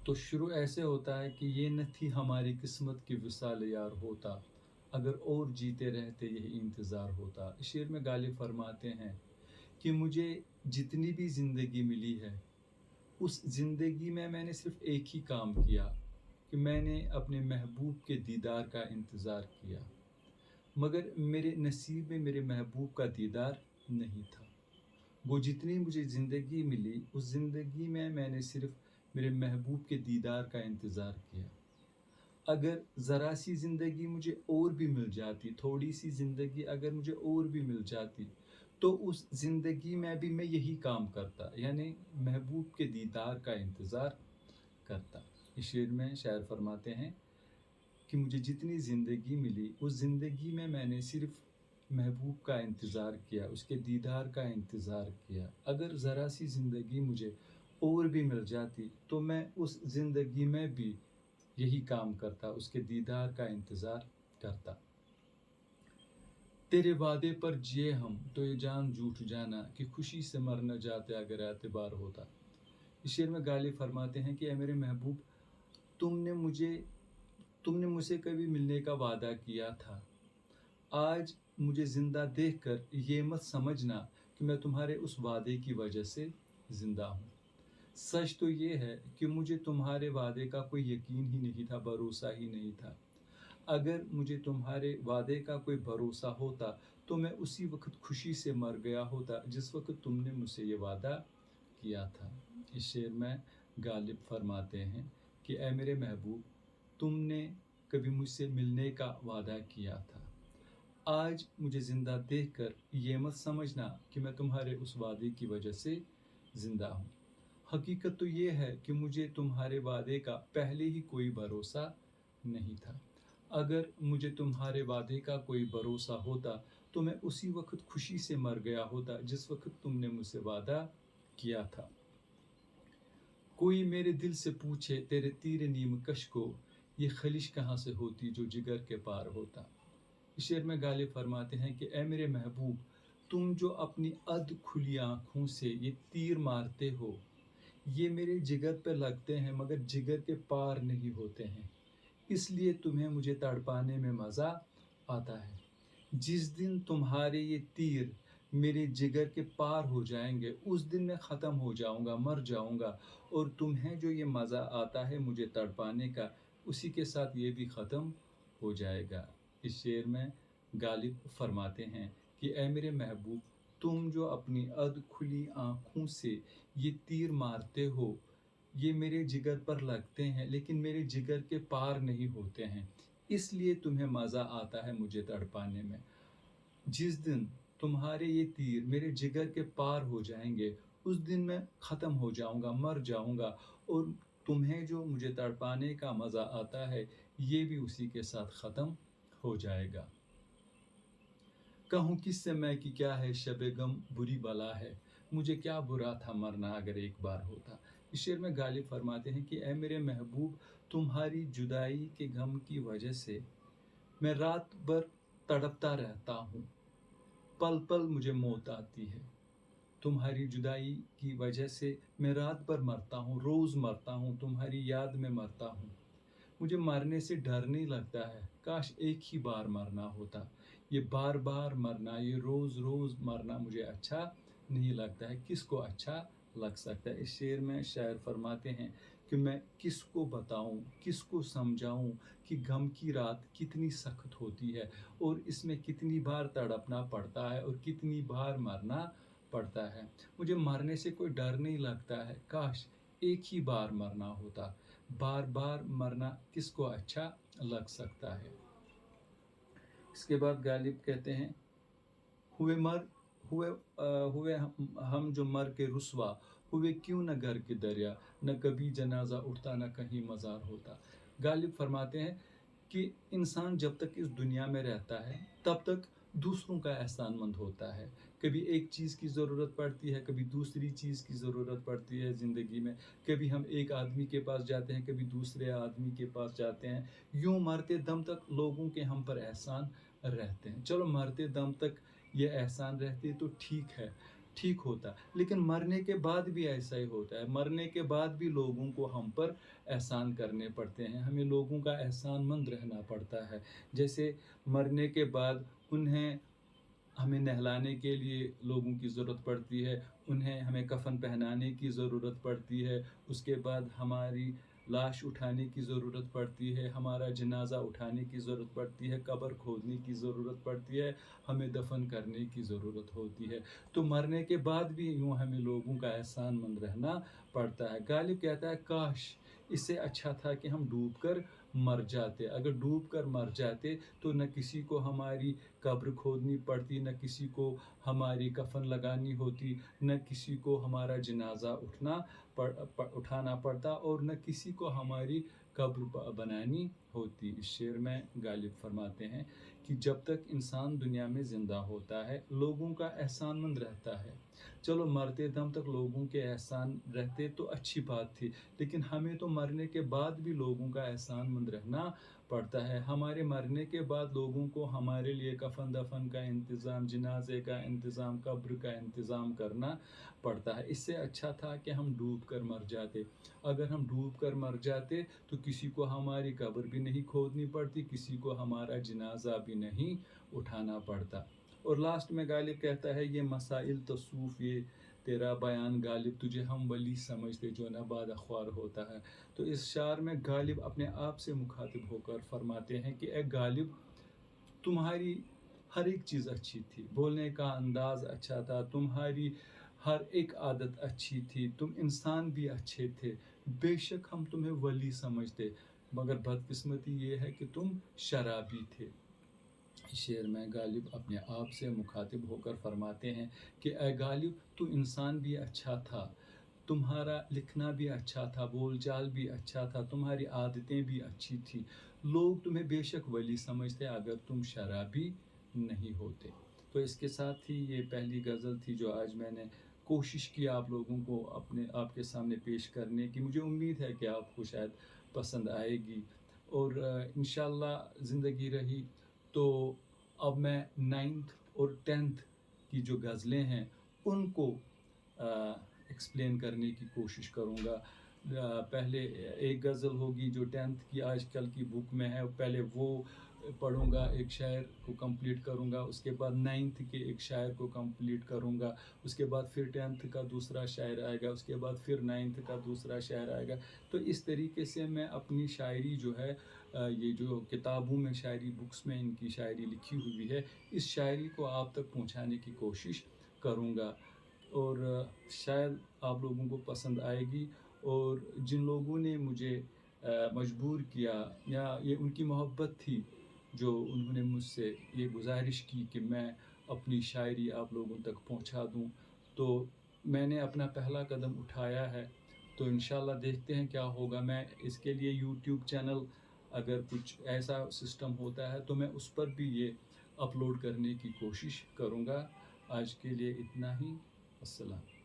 तो शुरू ऐसे होता है कि ये न थी हमारी किस्मत की विसाल यार होता, अगर और जीते रहते यही इंतज़ार होता। इस शेर में गालिब फरमाते हैं कि मुझे जितनी भी ज़िंदगी मिली है, उस ज़िंदगी में मैंने सिर्फ़ एक ही काम किया कि मैंने अपने महबूब के दीदार का इंतज़ार किया। मगर मेरे नसीब में मेरे महबूब का दीदार नहीं था। वो जितनी मुझे ज़िंदगी मिली, उस ज़िंदगी में मैंने सिर्फ़ मेरे महबूब के दीदार का इंतज़ार किया। अगर ज़रा-सी ज़िंदगी मुझे और भी मिल जाती, थोड़ी-सी ज़िंदगी अगर मुझे और भी मिल जाती, तो उस ज़िंदगी में भी मैं यही काम करता, यानी महबूब के दीदार का इंतज़ार करता। इस शेर में शायर फरमाते हैं कि मुझे जितनी ज़िंदगी मिली, उस ज़िंदगी में मैंने सिर्फ़ महबूब का इंतज़ार किया, उसके दीदार का इंतज़ार किया। अगर ज़रा-सी ज़िंदगी मुझे और भी मिल जाती, तो मैं उस ज़िंदगी में भी यही काम करता, उसके दीदार का इंतज़ार करता। तेरे वादे पर जिए हम, तो ये जान झूठ जाना कि खुशी से मर न जाते अगर एतबार होता। इस शेर में गालिब फरमाते हैं कि ऐ मेरे महबूब, तुमने मुझे तुमने मुझसे कभी मिलने का वादा किया था। आज मुझे ज़िंदा देखकर ये मत समझना कि मैं तुम्हारे उस वादे की वजह से ज़िंदा हूँ। सच तो ये है कि मुझे तुम्हारे वादे का कोई यकीन ही नहीं था, भरोसा ही नहीं था। अगर मुझे तुम्हारे वादे का कोई भरोसा होता, तो मैं उसी वक़्त खुशी से मर गया होता, जिस वक़्त तुमने मुझसे ये वादा किया था। इस शेर में गालिब फरमाते हैं कि ऐ मेरे महबूब, तुमने कभी मुझसे मिलने का वादा किया था। आज मुझे ज़िंदा देखकर ये मत समझना कि मैं तुम्हारे उस वादे की वजह से ज़िंदा हूँ। हकीकत तो ये है कि मुझे तुम्हारे वादे का पहले ही कोई भरोसा नहीं था। अगर मुझे तुम्हारे वादे का कोई भरोसा होता, तो मैं उसी वक़्त खुशी से मर गया होता, जिस वक़्त तुमने मुझसे वादा किया था। कोई मेरे दिल से पूछे तेरे तीर नीम कश को, ये ख़लिश कहाँ से होती जो जिगर के पार होता। इस शेर में गालिब फरमाते हैं कि ऐ मेरे महबूब, तुम जो अपनी अध खुली आँखों से ये तीर मारते हो, ये मेरे जिगर पे लगते हैं मगर जिगर के पार नहीं होते हैं। इसलिए तुम्हें मुझे तड़पाने में मज़ा आता है। जिस दिन तुम्हारे ये तीर मेरे जिगर के पार हो जाएँगे, उस दिन मैं ख़त्म हो जाऊँगा, मर जाऊँगा, और तुम्हें जो ये मज़ा आता है मुझे तड़पाने का, उसी के साथ ये भी ख़त्म हो जाएगा। इस शेर में गालिब फरमाते हैं कि ऐ मेरे महबूब, तुम जो अपनी अध खुली आँखों से ये तीर मारते हो, ये मेरे जिगर पर लगते हैं, लेकिन मेरे जिगर के पार नहीं होते हैं। इसलिए तुम्हें मज़ा आता है मुझे तड़पाने में। जिस दिन तुम्हारे ये तीर मेरे जिगर के पार हो जाएँगे, उस दिन मैं ख़त्म हो जाऊँगा, मर जाऊँगा, और तुम्हें जो मुझे तड़पाने का मज़ा आता है, ये भी उसी के साथ ख़त्म हो जाएगा। कहूँ किससे मैं कि क्या है शब-ए गम बुरी बला है, मुझे क्या बुरा था मरना अगर एक बार होता। इस शेर में गालिब फरमाते हैं कि ऐ मेरे महबूब, तुम्हारी जुदाई के गम की वजह से मैं रात भर तड़पता रहता हूँ, पल-पल मुझे मौत आती है। तुम्हारी जुदाई की वजह से मैं रात भर मरता हूँ, रोज़ मरता हूँ, तुम्हारी याद में मरता हूँ। मुझे मरने से डर नहीं लगता है, काश एक ही बार मरना होता। ये बार-बार मरना, ये रोज़-रोज़ मरना मुझे अच्छा नहीं लगता है, किसको अच्छा लग सकता है? इस शेर में शायर फरमाते हैं कि मैं किसको बताऊँ, किसको समझाऊँ कि गम की रात कितनी सख्त होती है, और इसमें कितनी बार तड़पना पड़ता है और कितनी बार मरना पड़ता है। मुझे मरने से कोई डर नहीं लगता है, काश एक ही बार मरना होता। बार-बार मरना किसको अच्छा लग सकता है। इसके बाद गालिब कहते हैं, हुए मर हुए हुए हम जो मर के रुसवा, हुए क्यों न घर के दरिया, न कभी जनाज़ा उठता, न कहीं मज़ार होता। गालिब फरमाते हैं कि इंसान जब तक इस दुनिया में रहता है, तब तक दूसरों का एहसानमंद होता है। कभी एक चीज़ की ज़रूरत पड़ती है, कभी दूसरी चीज़ की ज़रूरत पड़ती है ज़िंदगी में। कभी हम एक आदमी के पास जाते हैं, कभी दूसरे आदमी के पास जाते हैं। यूँ मरते दम तक लोगों के हम पर एहसान रहते हैं। चलो मरते दम तक ये एहसान रहते तो ठीक है, ठीक होता, लेकिन मरने के बाद भी ऐसा ही होता है। मरने के बाद भी लोगों को हम पर एहसान करने पड़ते हैं, हमें लोगों का एहसानमंद रहना पड़ता है। जैसे मरने के बाद उन्हें हमें नहलाने के लिए लोगों की ज़रूरत पड़ती है, उन्हें हमें कफ़न पहनाने की ज़रूरत पड़ती है, उसके बाद हमारी लाश उठाने की ज़रूरत पड़ती है, हमारा जनाज़ा उठाने की ज़रूरत पड़ती है, कब्र खोदने की ज़रूरत पड़ती है, हमें दफ़न करने की ज़रूरत होती है। तो मरने के बाद भी यूँ हमें लोगों का एहसानमंद रहना पड़ता है। गालिब कहता है, काश इससे अच्छा था कि हम डूब कर मर जाते। अगर डूब कर मर जाते तो न किसी को हमारी कब्र खोदनी पड़ती, न किसी को हमारी कफ़न लगानी होती, न किसी को हमारा जनाज़ा उठाना पड़ता, और न किसी को हमारी कब्र बनानी होती। इस शेर में गालिब फरमाते हैं कि जब तक इंसान दुनिया में ज़िंदा होता है, लोगों का एहसानमंद रहता है। चलो मरते दम तक लोगों के एहसान रहते तो अच्छी बात थी, लेकिन हमें तो मरने के बाद भी लोगों का एहसानमंद रहना पड़ता है। हमारे मरने के बाद लोगों को हमारे लिए कफ़न दफ़न का इंतज़ाम, जनाज़े का इंतज़ाम, कब्र का इंतज़ाम करना पड़ता है। इससे अच्छा था कि हम डूब कर मर जाते। अगर हम डूब कर मर जाते तो किसी को हमारी कब्र भी नहीं खोदनी पड़ती, किसी को हमारा जनाज़ा भी नहीं उठाना पड़ता। और लास्ट में गालिब कहता है, ये मसाइल तसूफ़, ये तेरा बयान गालिब, तुझे हम वली समझते जो नबाद अख्वार होता है। तो इस शार में गालिब अपने आप से मुखातिब होकर फरमाते हैं कि ए गालिब, तुम्हारी हर एक चीज़ अच्छी थी, बोलने का अंदाज़ अच्छा था, तुम्हारी हर एक आदत अच्छी थी, तुम इंसान भी अच्छे थे, बेशक हम तुम्हें वली समझते, मगर बदकिस्मती ये है कि तुम शराबी थे। शेर में गालिब अपने आप से मुखातिब होकर फरमाते हैं कि ए गालिब, तू इंसान भी अच्छा था, तुम्हारा लिखना भी अच्छा था, बोलचाल भी अच्छा था, तुम्हारी आदतें भी अच्छी थी, लोग तुम्हें बेशक वली समझते अगर तुम शराबी नहीं होते। तो इसके साथ ही ये पहली गज़ल थी जो आज मैंने कोशिश की आप लोगों को आपके सामने पेश करने की। मुझे उम्मीद है कि आपको शायद पसंद आएगी, और इंशाअल्लाह ज़िंदगी रही तो अब मैं 9th और 10th की जो गज़लें हैं उनको एक्सप्लेन करने की कोशिश करूँगा। पहले एक गज़ल होगी जो 10th की आजकल की बुक में है, पहले वो पढ़ूँगा, एक शायर को कंप्लीट करूँगा, उसके बाद 9th के एक शायर को कंप्लीट करूँगा, उसके बाद फिर 10th का दूसरा शायर आएगा, उसके बाद फिर 9th का दूसरा शायर आएगा। तो इस तरीके से मैं अपनी शायरी जो है, ये जो किताबों में शायरी, बुक्स में इनकी शायरी लिखी हुई है, इस शायरी को आप तक पहुँचाने की कोशिश करूँगा, और शायद आप लोगों को पसंद आएगी। और जिन लोगों ने मुझे मजबूर किया, या ये उनकी मोहब्बत थी जो उन्होंने मुझसे ये गुज़ारिश की कि मैं अपनी शायरी आप लोगों तक पहुंचा दूं, तो मैंने अपना पहला कदम उठाया है। तो इंशाल्लाह देखते हैं क्या होगा। मैं इसके लिए यूट्यूब चैनल, अगर कुछ ऐसा सिस्टम होता है तो मैं उस पर भी ये अपलोड करने की कोशिश करूँगा। आज के लिए इतना ही। अस्सलाम।